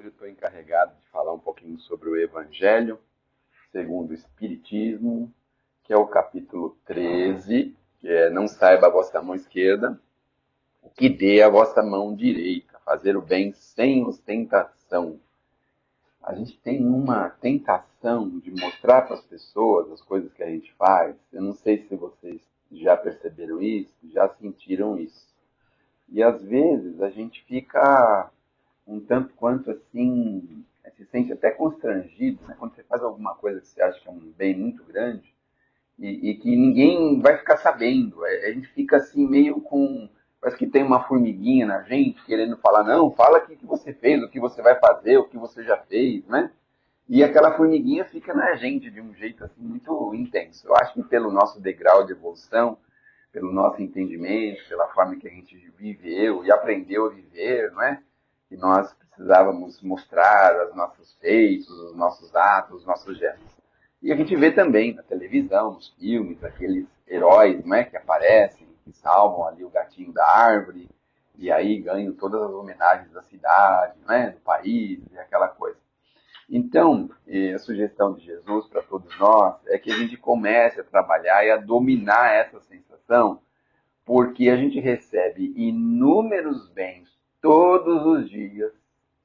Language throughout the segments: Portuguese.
eu estou encarregado de falar um pouquinho sobre o Evangelho segundo o Espiritismo, que é o capítulo 13, que é não saiba a vossa mão esquerda, o que dê a vossa mão direita, fazer o bem sem ostentação. A gente tem uma tentação de mostrar para as pessoas as coisas que a gente faz. Eu não sei se vocês já perceberam isso, já sentiram isso. E às vezes a gente fica um tanto quanto assim, se sente até constrangido, né? Quando você faz alguma coisa que você acha que é um bem muito grande e que ninguém vai ficar sabendo. A gente fica assim meio com, parece que tem uma formiguinha na gente querendo falar, não, fala o que você fez, o que você vai fazer, o que você já fez, né? E aquela formiguinha fica na gente de um jeito assim muito intenso. Eu acho que pelo nosso degrau de evolução, pelo nosso entendimento, pela forma que a gente viveu e aprendeu a viver, não é? Que nós precisávamos mostrar os nossos feitos, os nossos atos, os nossos gestos. E a gente vê também na televisão, nos filmes, aqueles heróis, não é, que aparecem, que salvam ali o gatinho da árvore, e aí ganham todas as homenagens da cidade, não é, do país, e aquela coisa. Então, a sugestão de Jesus para todos nós é que a gente comece a trabalhar e a dominar essa sensação, porque a gente recebe inúmeros bens todos os dias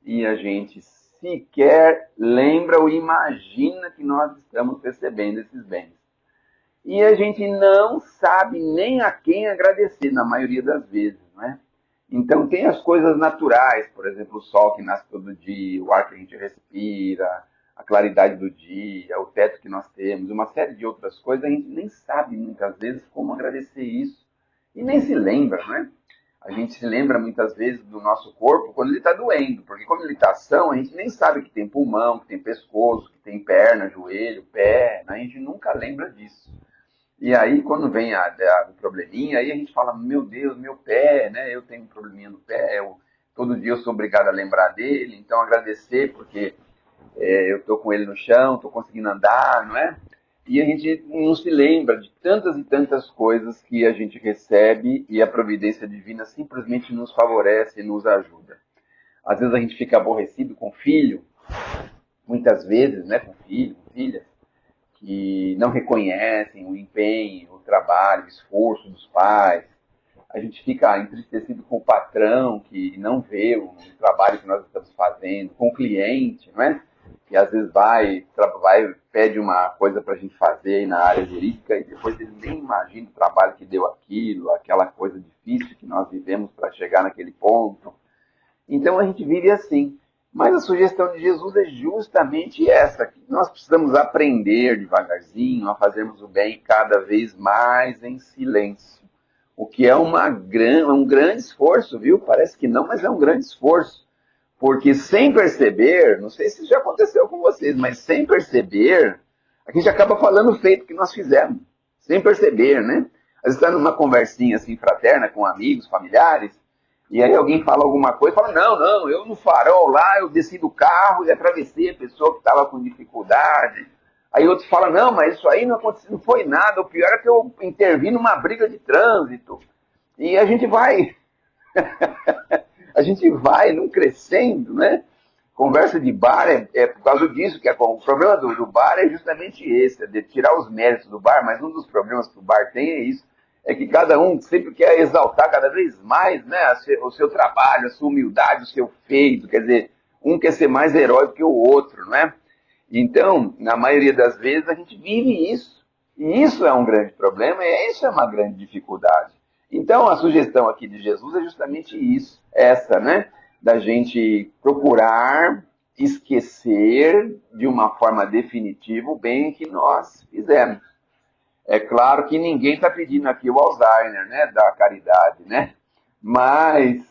e a gente sequer lembra ou imagina que nós estamos recebendo esses bens. E a gente não sabe nem a quem agradecer, na maioria das vezes, não é? Então, tem as coisas naturais, por exemplo, o sol que nasce todo dia, o ar que a gente respira, a claridade do dia, o teto que nós temos, uma série de outras coisas, a gente nem sabe muitas vezes como agradecer isso e nem se lembra, né? A gente se lembra muitas vezes do nosso corpo quando ele está doendo, porque quando ele está ação, a gente nem sabe que tem pulmão, que tem pescoço, que tem perna, joelho, pé, né? A gente nunca lembra disso. E aí, quando vem o probleminha, aí a gente fala, meu Deus, meu pé, né? Eu tenho um probleminha no pé, todo dia eu sou obrigado a lembrar dele, então agradecer, porque eu estou com ele no chão, estou conseguindo andar, não é? E a gente não se lembra de tantas e tantas coisas que a gente recebe e a providência divina simplesmente nos favorece e nos ajuda. Às vezes a gente fica aborrecido com o filho, muitas vezes, né, com filho, com filha, que não reconhecem o empenho, o trabalho, o esforço dos pais. A gente fica entristecido com o patrão que não vê o trabalho que nós estamos fazendo, com o cliente, não é? Que às vezes vai pede uma coisa para a gente fazer aí na área jurídica e depois ele nem imagina o trabalho que deu aquilo, aquela coisa difícil que nós vivemos para chegar naquele ponto. Então a gente vive assim. Mas a sugestão de Jesus é justamente essa, que nós precisamos aprender devagarzinho a fazermos o bem cada vez mais em silêncio. O que é um grande esforço, viu? Parece que não, mas é um grande esforço. Porque sem perceber, não sei se já aconteceu com vocês, mas sem perceber, a gente acaba falando o feito que nós fizemos. Sem perceber, né? Às vezes está numa conversinha assim fraterna com amigos, familiares, e aí alguém fala alguma coisa e fala, não, eu no farol lá, eu desci do carro e atravessei a pessoa que estava com dificuldade. Aí outro fala, não, mas isso aí não aconteceu, não foi nada, o pior é que eu intervim numa briga de trânsito. E a gente vai não crescendo, né? Conversa de bar é por causa disso, que o problema do bar é justamente esse, é de tirar os méritos do bar, mas um dos problemas que o bar tem é isso, é que cada um sempre quer exaltar cada vez mais, né, o seu trabalho, a sua humildade, o seu feito, quer dizer, um quer ser mais herói do que o outro, não é? Então, na maioria das vezes, a gente vive isso, e isso é um grande problema, e isso é uma grande dificuldade. Então, a sugestão aqui de Jesus é justamente isso, essa, né? Da gente procurar esquecer de uma forma definitiva o bem que nós fizemos. É claro que ninguém está pedindo aqui o Alzheimer, né, da caridade, né? Mas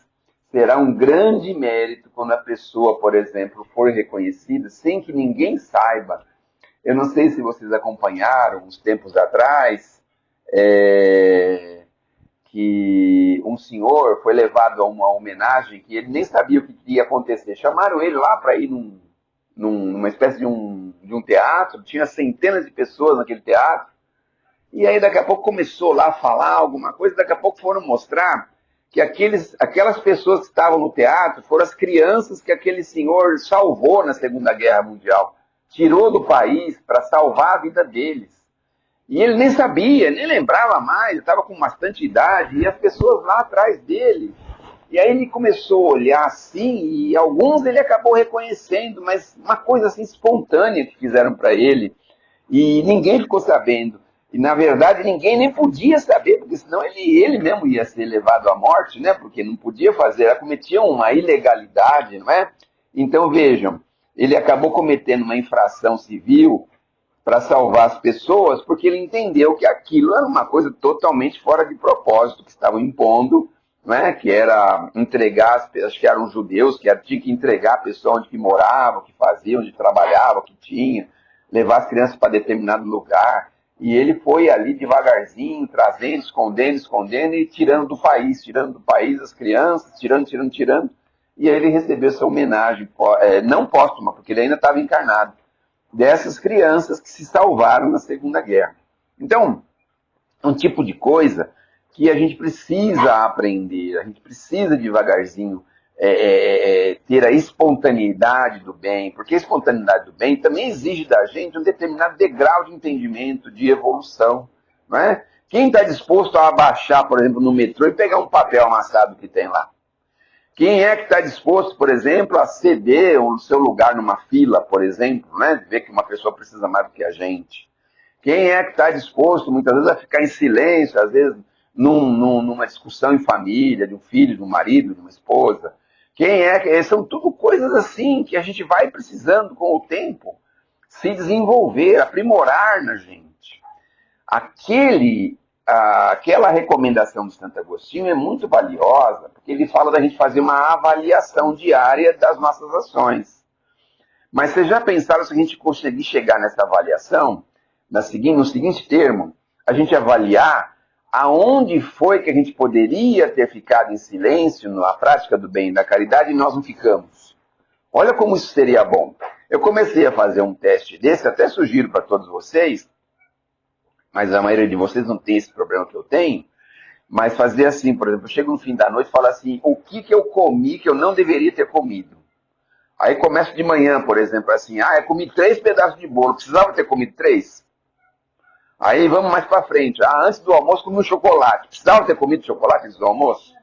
será um grande mérito quando a pessoa, por exemplo, for reconhecida sem que ninguém saiba. Eu não sei se vocês acompanharam uns tempos atrás, que um senhor foi levado a uma homenagem que ele nem sabia o que ia acontecer. Chamaram ele lá para ir numa espécie de um teatro, tinha centenas de pessoas naquele teatro, e aí daqui a pouco começou lá a falar alguma coisa, daqui a pouco foram mostrar que aquelas pessoas que estavam no teatro foram as crianças que aquele senhor salvou na Segunda Guerra Mundial. Tirou do país para salvar a vida deles. E ele nem sabia, nem lembrava mais, estava com bastante idade, e as pessoas lá atrás dele. E aí ele começou a olhar assim, e alguns ele acabou reconhecendo, mas uma coisa assim espontânea que fizeram para ele. E ninguém ficou sabendo. E, na verdade, ninguém nem podia saber, porque senão ele mesmo ia ser levado à morte, né? Porque não podia fazer, ela cometia uma ilegalidade, não é? Então, vejam, ele acabou cometendo uma infração civil para salvar as pessoas, porque ele entendeu que aquilo era uma coisa totalmente fora de propósito, que estavam impondo, né? Que era entregar, acho que eram judeus, que tinha que entregar a pessoa onde que morava, o que fazia, onde trabalhava, o que tinha, levar as crianças para determinado lugar. E ele foi ali devagarzinho, trazendo, escondendo e tirando do país as crianças, tirando. E aí ele recebeu essa homenagem, não póstuma, porque ele ainda estava encarnado, dessas crianças que se salvaram na Segunda Guerra. Então, é um tipo de coisa que a gente precisa aprender, a gente precisa devagarzinho ter a espontaneidade do bem, porque a espontaneidade do bem também exige da gente um determinado degrau de entendimento, de evolução, não é? Quem está disposto a abaixar, por exemplo, no metrô e pegar um papel amassado que tem lá? Quem é que está disposto, por exemplo, a ceder o seu lugar numa fila, por exemplo, né? Ver que uma pessoa precisa mais do que a gente? Quem é que está disposto, muitas vezes, a ficar em silêncio, às vezes, numa discussão em família, de um filho, de um marido, de uma esposa? Quem é que... São tudo coisas assim que a gente vai precisando, com o tempo, se desenvolver, aprimorar na gente. Aquela recomendação de Santo Agostinho é muito valiosa, porque ele fala da gente fazer uma avaliação diária das nossas ações. Mas vocês já pensaram se a gente conseguir chegar nessa avaliação, no seguinte termo, a gente avaliar aonde foi que a gente poderia ter ficado em silêncio na prática do bem e da caridade e nós não ficamos? Olha como isso seria bom. Eu comecei a fazer um teste desse, até sugiro para todos vocês, mas a maioria de vocês não tem esse problema que eu tenho, mas fazer assim, por exemplo, eu chego no fim da noite e falo assim, o que eu comi que eu não deveria ter comido? Aí começo de manhã, por exemplo, assim, eu comi 3 pedaços de bolo, precisava ter comido 3? Aí vamos mais para frente, antes do almoço comi um chocolate, precisava ter comido chocolate antes do almoço?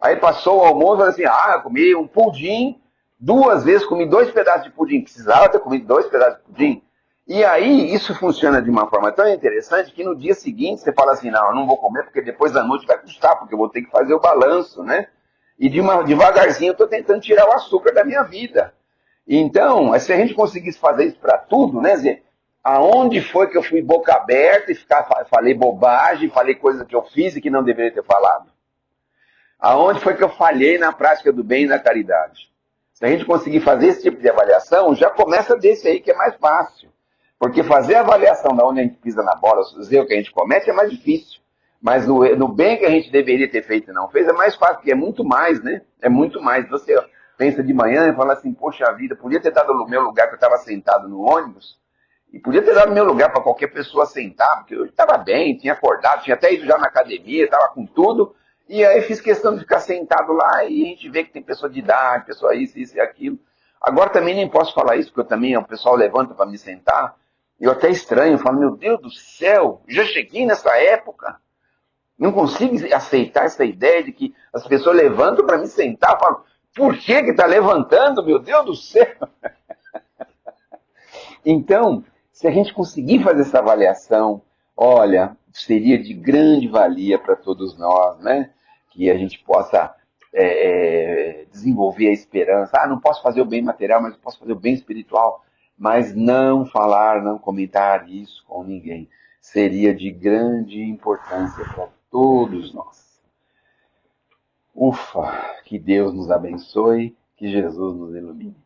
Aí passou o almoço, falei assim, eu comi um pudim, 2 vezes comi 2 pedaços de pudim, precisava ter comido 2 pedaços de pudim? E aí isso funciona de uma forma tão interessante que no dia seguinte você fala assim, não, eu não vou comer porque depois da noite vai custar, porque eu vou ter que fazer o balanço, né? E devagarzinho eu estou tentando tirar o açúcar da minha vida. Então, se a gente conseguisse fazer isso para tudo, né? Dizer, aonde foi que eu fui boca aberta e falei bobagem, falei coisas que eu fiz e que não deveria ter falado? Aonde foi que eu falhei na prática do bem e da caridade? Se a gente conseguir fazer esse tipo de avaliação, já começa desse aí que é mais fácil. Porque fazer a avaliação da onde a gente pisa na bola, os erros que a gente comete é mais difícil. Mas no bem que a gente deveria ter feito e não fez é mais fácil, porque é muito mais, né? É muito mais. Você pensa de manhã e fala assim, poxa vida, podia ter dado no meu lugar que eu estava sentado no ônibus, e podia ter dado no meu lugar para qualquer pessoa sentar, porque eu estava bem, tinha acordado, tinha até ido já na academia, estava com tudo, e aí fiz questão de ficar sentado lá e a gente vê que tem pessoa de idade, pessoa isso e aquilo. Agora também nem posso falar isso, porque o pessoal levanta para me sentar, eu até estranho, falo, meu Deus do céu, já cheguei nessa época. Não consigo aceitar essa ideia de que as pessoas levantam para me sentar, falam, por que está levantando, meu Deus do céu? Então, se a gente conseguir fazer essa avaliação, olha, seria de grande valia para todos nós, né? Que a gente possa desenvolver a esperança. Não posso fazer o bem material, mas eu posso fazer o bem espiritual. Mas não falar, não comentar isso com ninguém. Seria de grande importância para todos nós. Ufa, que Deus nos abençoe, que Jesus nos ilumine.